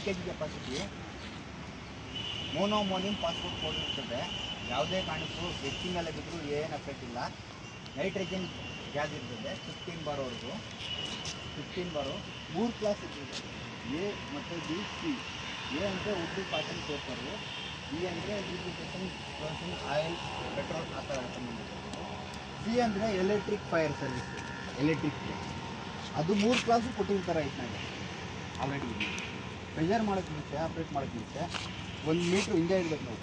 kg capacity. Monoammonium phosphate powder ಇರ್ತದೆ. ಯಾವುದೇ ಕಾರಣಕ್ಕೂ ಹೆಚ್ಚಿನ ಮೇಲೆ ಬಿದ್ದರೂ ಏನು ಎಫೆಕ್ಟ್ ಇಲ್ಲ. ನೈಟ್ರೋಜನ್ ಗ್ಯಾಸ್ ಇರ್ತದೆ 15 ಬಾರ್ವರೆಗೂ. 15 ಬಾರು 3 ಕ್ಲಾಸ್ ಇರ್ತದೆ. ಎ ಮತ್ತು ಬಿ, ಸಿ. ಎ ಅಂದರೆ ಉದ್ದು ಕಾಟನ್ ಪೇಪರು, ಬಿ ಅಂದರೆ ಲೂಬ್ರಿಕೇಷನ್, ಆಯಿಲ್, ಪೆಟ್ರೋಲ್ ಆ ಥರ ಸಂಬಂಧಿಸಿರ್ತದೆ. ಸಿ ಅಂದರೆ ಎಲೆಕ್ಟ್ರಿಕ್ ಫೈರ್ ಸರ್ವಿಸ್, ಎಲೆಕ್ಟ್ರಿಕ್. ಅದು 3 ಕ್ಲಾಸು ಕೊಟ್ಟಿರ್ತಾರೆ ಇದನ್ನಾಗ ಆಲ್ರೆಡಿ. ಪ್ರೆಷರ್ ಮಾಡೋಕ್ಕೆ ಮುಂಚೆ, ಆಪ್ರೇಟ್ ಮಾಡೋಕ್ಕೆ ಮುಂಚೆ 1 ಮೀಟ್ರ್ ಹಿಂದೆ ಇರಬೇಕು ನಾವು.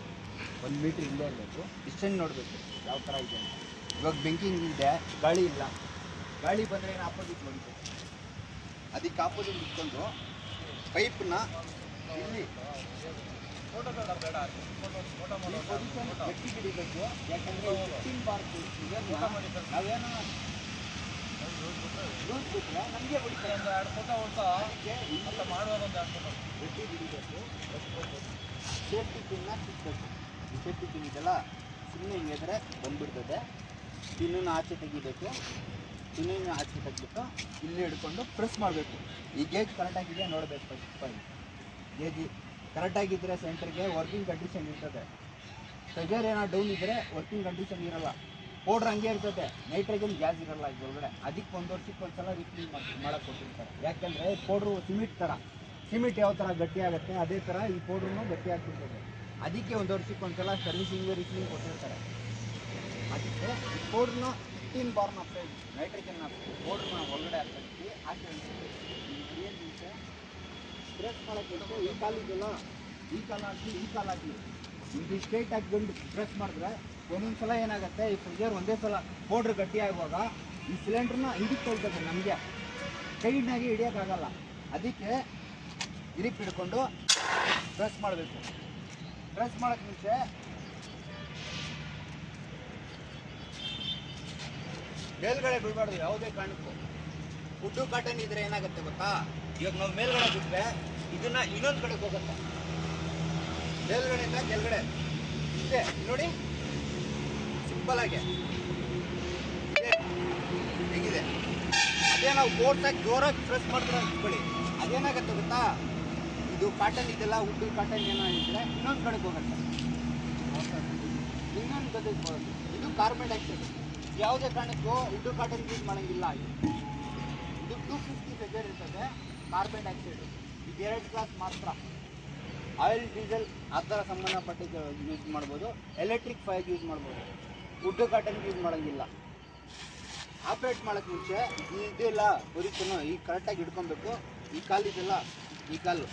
1 ಮೀಟ್ರ್ ಹಿಂದೆ ಇರಬೇಕು. ಡಿಸ್ಟೆನ್ಸ್ ನೋಡಬೇಕು ಯಾವ ಥರ ಇದೆ ಅಂತ. ಇವಾಗ ಬೆಂಕಿ ಇದೆ, ಗಾಳಿ ಇಲ್ಲ. ಗಾಳಿ ಬಂದರೆ ಏನು ಆಪೋಸಿಟ್ ಬಂತು, ಅದಕ್ಕೆ ಆಪೋಸಿಟ್ ಇಟ್ಕೊಂಡು ಪೈಪ್ನ ಇಲ್ಲಿ ಪೊಸಿಷನ್ ಗಟ್ಟಿ ಹಿಡಿಬೇಕು. ಯಾಕಂದರೆ 15 ಬಾರ್ ನಾವೇನೋ ಬಿಟ್ಟರೆ ನಮಗೆ ಹೊಡಿತಾರೆ. ಒಂದು 2 ಫೋಟೋ ಹೊಡ್ತಾ ಮಾಡುವಾಗ ಒಂದು 2 ಫೋಟೋ ಗಟ್ಟಿ ಹಿಡಿಬೇಕು. ಸೇಫ್ಟಿ ಪಿನ್ನ ಸಿಗ್ಬೇಕು. ಈ ಸೇಫ್ಟಿ ಪಿನ್ ಇದೆಲ್ಲ ಸುಮ್ಮನೆ ಹಿಂಗಿದ್ರೆ ಬಂದುಬಿಡ್ತದೆ. ಪಿನ್ನನ್ನು ಆಚೆ ತೆಗಿಬೇಕು. ಪಿನ್ನನ್ನು ಆಚೆ ತೆಗಿಬಿಟ್ಟು ಇಲ್ಲಿ ಹಿಡ್ಕೊಂಡು ಪ್ರೆಸ್ ಮಾಡಬೇಕು. ಈ ಗೇಜ್ ಕರೆಕ್ಟಾಗಿದೆಯಾ ನೋಡಬೇಕು. ಫಸ್ಟ್ ಗೇಜ್ ಕರೆಕ್ಟಾಗಿದ್ದರೆ ಸೆಂಟ್ರಿಗೆ ವರ್ಕಿಂಗ್ ಕಂಡೀಷನ್ ಇರ್ತದೆ. ಪ್ರೆಷರ್ ಏನೋ ಡೌನ್ ಇದ್ದರೆ ವರ್ಕಿಂಗ್ ಕಂಡೀಷನ್ ಇರೋಲ್ಲ. ಪೌಡ್ರ್ ಹಂಗೆ ಇರ್ತದೆ, ನೈಟ್ರೋಜನ್ ಗ್ಯಾಸ್ ಇರೋಲ್ಲ ಇದ್ರೊಳಗಡೆ. ಅದಕ್ಕೆ 1 ವರ್ಷಕ್ಕೆ ಒಂದ್ಸಲ ರಿಫಿಲ್ ಮಾಡೋಕ್ಕೆ ಕೊಟ್ಟಿರ್ತಾರೆ. ಯಾಕೆಂದರೆ ಪೌಡ್ರು ಸಿಮೆಂಟ್ ಥರ, ಸಿಮೆಂಟ್ ಯಾವ ಥರ ಗಟ್ಟಿ ಆಗುತ್ತೆ ಅದೇ ಥರ ಈ ಪೌಡ್ರೂ ಗಟ್ಟಿ ಆಗ್ತಿರ್ತದೆ. ಅದಕ್ಕೆ 1 ವರ್ಷಕ್ಕೆ ಒಂದ್ಸಲ ಸರ್ವಿಸಿಂಗ್ ರಿಫಿಲಿಂಗ್ ಕೊಟ್ಟಿರ್ತಾರೆ. ಅದಕ್ಕೆ ಈ ಪೌಡ್ರನ್ನ 15 ಬಾರ್ನ ನೈಟ್ರೋಜನ್ ಪೌಡ್ರನ್ನ ಒಳಗಡೆ ಹಾಕಿ ಏನು ಮುಂಚೆ ಪ್ರೆಸ್ ಮಾಡೋಕ್ಕೆ ಈ ಕಾಲಿದೆಲ್ಲ ಈ ಕಾಲು ಹಾಕಿ ಈ ಕಾಲು ಹಾಕಿ ಇದು ಸ್ಟ್ರೈಟ್ ಹಾಕ್ಕೊಂಡು ಪ್ರೆಸ್ ಮಾಡಿದ್ರೆ ಒಂದೊಂದು ಸಲ ಏನಾಗುತ್ತೆ, ಈ ಪ್ರೆಷರ್ ಒಂದೇ ಸಲ ಪೌಡ್ರ್ ಗಟ್ಟಿ ಆಗುವಾಗ ಈ ಸಿಲಿಂಡ್ರನ್ನ ಹಿಂದಕ್ಕೆ ತೊಳ್ತದೆ. ನಮಗೆ ಕೈನಾಗಿ ಹಿಡಿಯೋಕ್ಕಾಗಲ್ಲ. ಅದಕ್ಕೆ ಗ್ರಿಪ್ ಹಿಡ್ಕೊಂಡು ಪ್ರೆಸ್ ಮಾಡಬೇಕು. ಪ್ರೆಸ್ ಮಾಡೋಕ್ಕೆ ಮುಂಚೆ ಮೇಲ್ಗಡೆ ಬಿಡಬಾರ್ದು ಯಾವುದೇ ಕಾರಣಕ್ಕೂ. ಉಡ್ಡು ಕಾಟನ್ ಇದ್ರೆ ಏನಾಗುತ್ತೆ ಗೊತ್ತಾ, ಇವಾಗ ನಾವು ಮೇಲ್ಗಡೆ ಬಿಟ್ಟರೆ ಇದನ್ನ ಇನ್ನೊಂದು ಕಡೆಗೆ ಹೋಗುತ್ತೆ. ಮೇಲ್ಗಡೆಯಿಂದ ಕೆಳಗಡೆ ಇದೆ ನೋಡಿ, ಸಿಂಪಲ್ ಆಗಿ ಇದೆ ಹೇಗಿದೆ. ಅದೇ ನಾವು ಫೋರ್ಸಾಗಿ ಜೋರಾಗಿ ಪ್ರೆಸ್ ಮಾಡಿದ್ರೆ ಅಂದ್ಕೊಳ್ಳಿ, ಅದೇನಾಗುತ್ತೆ ಗೊತ್ತಾ, ಇದು ಕಾಟನ್ ಇದೆಲ್ಲ ಉಡ್ಡು ಕಾಟನ್ ಏನೋ ಇದ್ದರೆ ಇನ್ನೊಂದು ಕಡೆಗೆ ಹೋಗುತ್ತೆ, ಇನ್ನೊಂದು ಗದಕ್ಕೆ ಹೋಗುತ್ತೆ. ಇದು ಕಾರ್ಬನ್ ಡೈಆಕ್ಸೈಡ್. ಯಾವುದೇ ಕಾರಣಕ್ಕೂ ಉಡ್ಡು ಕಾಟನ್ ಯೂಸ್ ಮಾಡೋಂಗಿಲ್ಲ. ಇದು 250 ಪ್ರೆಷರ್ ಇರ್ತದೆ. ಕಾರ್ಬನ್ ಡೈಆಕ್ಸೈಡ್ ಇದು 2 ಕ್ಲಾಸ್ ಮಾತ್ರ. ಆಯಿಲ್, ಡೀಸೆಲ್ ಆ ಥರ ಸಂಬಂಧಪಟ್ಟಿದ್ದು ಯೂಸ್ ಮಾಡ್ಬೋದು. ಎಲೆಕ್ಟ್ರಿಕ್ ಫೈರ್ ಯೂಸ್ ಮಾಡ್ಬೋದು. ಉಡ್ಡು ಕಾಟನ್ ಯೂಸ್ ಮಾಡೋಂಗಿಲ್ಲ. ಆಪ್ರೇಟ್ ಮಾಡೋಕ್ಕೆ ಮುಂಚೆ ಇದೆಲ್ಲ ಪೊಸಿಷನ್ನು ಈಗ ಕರೆಕ್ಟಾಗಿ ಹಿಡ್ಕೊಬೇಕು. ಈ ಕಾಲಿದೆಲ್ಲ ಈ ಕಾಲು